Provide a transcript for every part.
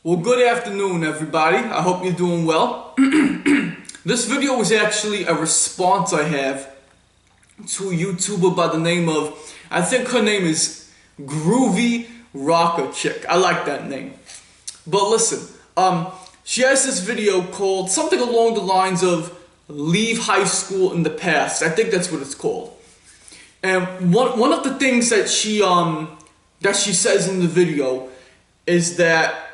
Well, good afternoon, everybody. I hope you're doing well. This video was actually a response I have to a YouTuber by the name of, I think her name is Groovy Rocker Chick. I like that name. But listen, she has this video called something along the lines of Leave High School in the Past. I think that's what it's called. And one of the things that she says in the video is that,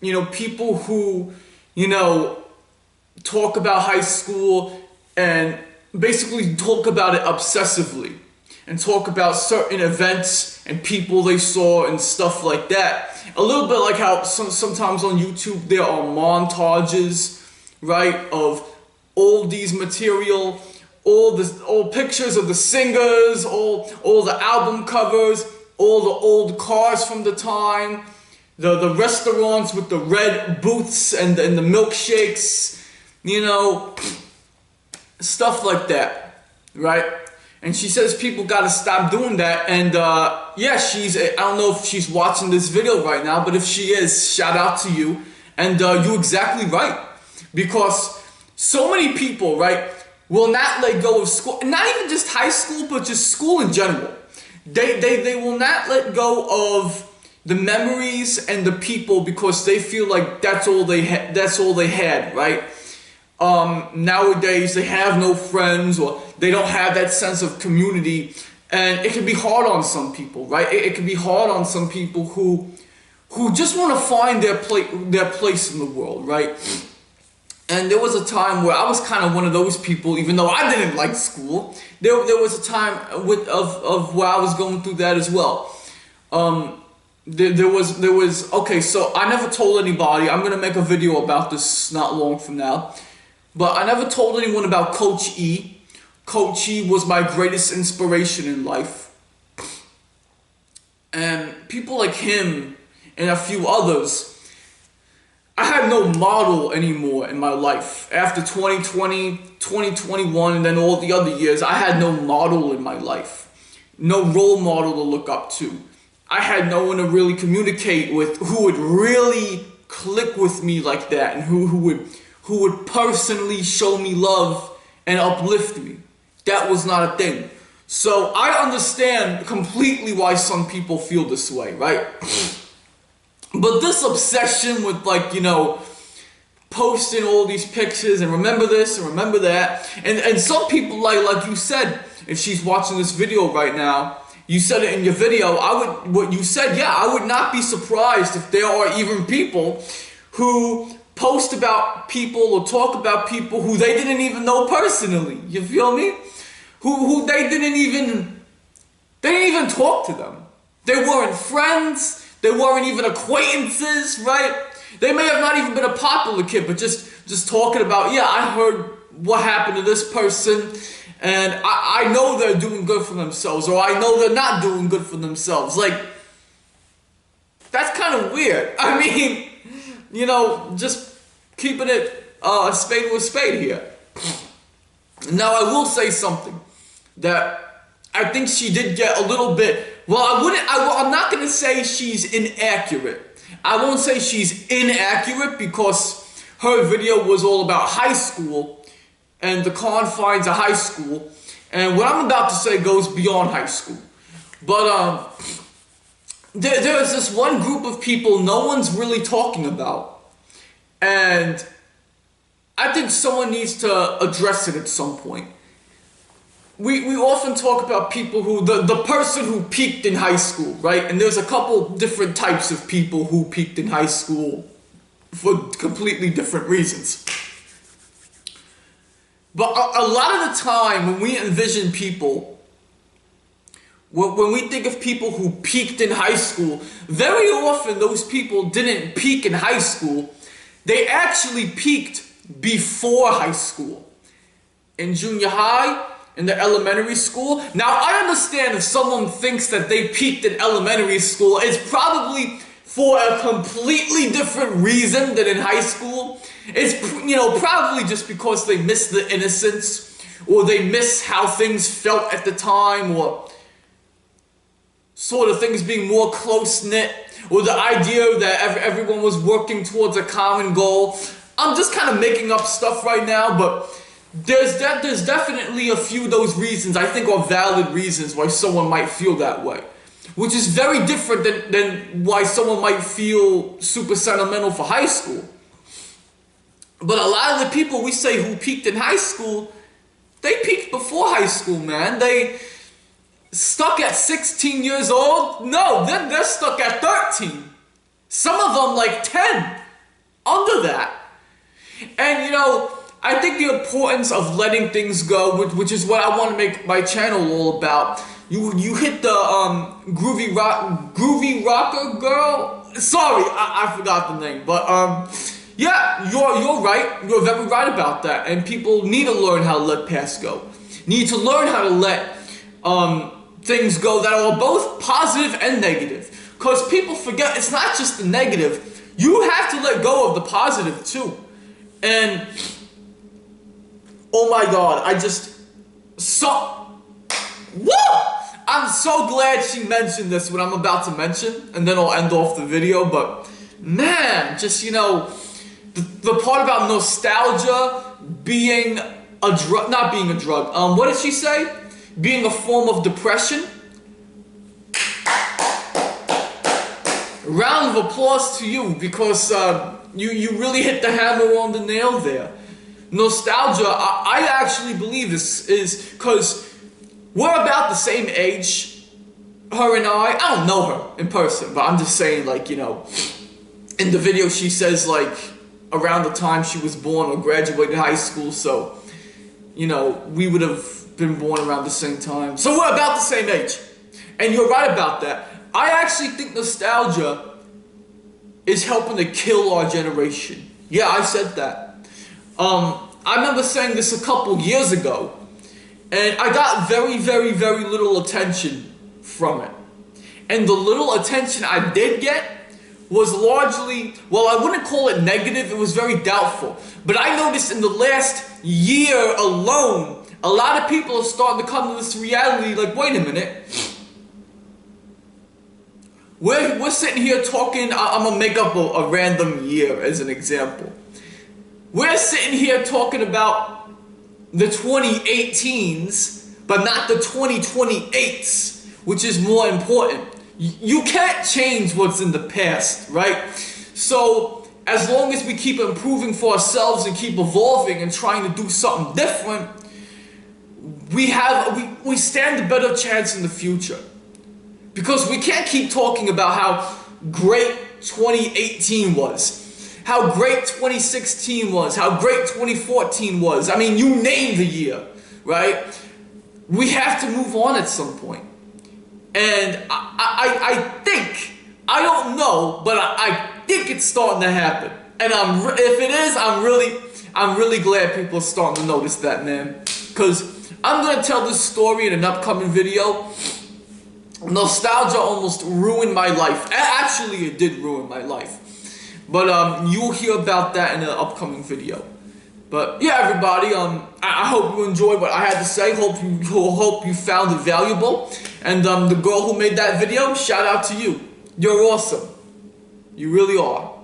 you know, people who, you know, talk about high school and basically talk about it obsessively and talk about certain events and people they saw and stuff like that. A little bit like how sometimes on YouTube there are montages, right, of oldies material, all pictures of the singers, all the album covers, all the old cars from the time, the restaurants with the red booths and the milkshakes, you know, stuff like that, right? And she says people gotta stop doing that. And yeah, I don't know if she's watching this video right now, but if she is, shout out to you. And you're exactly right, because so many people, right, will not let go of school, not even just high school, but just school in general. They will not let go of the memories and the people because they feel like that's all they had, right? Nowadays they have no friends, or they don't have that sense of community, and it can be hard on some people, right? It can be hard on some people who just want to find their place in the world, right? And there was a time where I was kind of one of those people, even though I didn't like school. There was a time of where I was going through that as well. There was okay, so I never told anybody. I'm gonna make a video about this not long from now, but I never told anyone about Coach E. Coach E was my greatest inspiration in life, and people like him and a few others. I had no model anymore in my life. After 2020, 2021, and then all the other years, I had no model in my life. No role model to look up to. I had no one to really communicate with who would really click with me like that, and who would personally show me love and uplift me. That was not a thing. So I understand completely why some people feel this way, right? But this obsession with, like, you know, posting all these pictures and remember this and remember that, and some people, like you said, if she's watching this video right now, you said it in your video, what you said, yeah, I would not be surprised if there are even people who post about people or talk about people who they didn't even know personally, you feel me? Who they didn't even talk to them. They weren't friends. They weren't even acquaintances, right? They may have not even been a popular kid, but just talking about, yeah, I heard what happened to this person, and I know they're doing good for themselves, or I know they're not doing good for themselves. Like, that's kind of weird. I mean, you know, just keeping it a spade with a spade here. Now, I will say something that I think she did get a little bit. Well, I'm not going to say she's inaccurate. I won't say she's inaccurate because her video was all about high school and the confines of high school. And what I'm about to say goes beyond high school. But there's this one group of people no one's really talking about. And I think someone needs to address it at some point. We often talk about people who, the person who peaked in high school, right? And there's a couple different types of people who peaked in high school for completely different reasons. But a lot of the time when we envision people, when we think of people who peaked in high school, very often those people didn't peak in high school. They actually peaked before high school. In junior high, in the elementary school. Now, I understand if someone thinks that they peaked in elementary school, it's probably for a completely different reason than in high school. It's, you know, probably just because they miss the innocence, or they miss how things felt at the time, or sort of things being more close-knit, or the idea that everyone was working towards a common goal. I'm just kind of making up stuff right now, but there's definitely a few of those reasons I think are valid reasons why someone might feel that way, which is very different than why someone might feel super sentimental for high school. But a lot of the people we say who peaked in high school, they peaked before high school, man. They stuck at 16 years old? No, they're stuck at 13. Some of them like 10, under that. And you know, I think the importance of letting things go, which is what I want to make my channel all about. You hit the groovy rocker girl. Sorry, I forgot the name, but yeah, you're right. You're very right about that. And people need to learn how to let past go. Need to learn how to let things go that are both positive and negative. Because people forget it's not just the negative. You have to let go of the positive too. And oh my God, woo! I'm so glad she mentioned this, what I'm about to mention, and then I'll end off the video. But man, just, you know, the part about nostalgia being a drug, not being a drug, what did she say? Being a form of depression. Round of applause to you, because you really hit the hammer on the nail there. Nostalgia, I actually believe this is because we're about the same age, her and I don't know her in person, but I'm just saying, like, you know, in the video she says, like, around the time she was born or graduated high school, so, you know, we would have been born around the same time. So we're about the same age. And you're right about that. I actually think nostalgia is helping to kill our generation. Yeah, I said that. I remember saying this a couple years ago, and I got very, very, very little attention from it. And the little attention I did get was largely, well, I wouldn't call it negative, it was very doubtful. But I noticed in the last year alone, a lot of people are starting to come to this reality, like, wait a minute. We're sitting here talking, I'm gonna make up a random year as an example. We're sitting here talking about the 2018s, but not the 2028s, which is more important. You can't change what's in the past, right? So as long as we keep improving for ourselves and keep evolving and trying to do something different, we stand a better chance in the future. Because we can't keep talking about how great 2018 was, how great 2016 was, how great 2014 was. I mean, you name the year, right? We have to move on at some point. And I think, I don't know, but I think it's starting to happen. And if it is, I'm really glad people are starting to notice that, man. Because I'm gonna tell this story in an upcoming video. Nostalgia almost ruined my life. Actually, it did ruin my life. But you'll hear about that in an upcoming video. But yeah, everybody, I hope you enjoyed what I had to say. Hope you found it valuable. And the girl who made that video, shout out to you. You're awesome. You really are.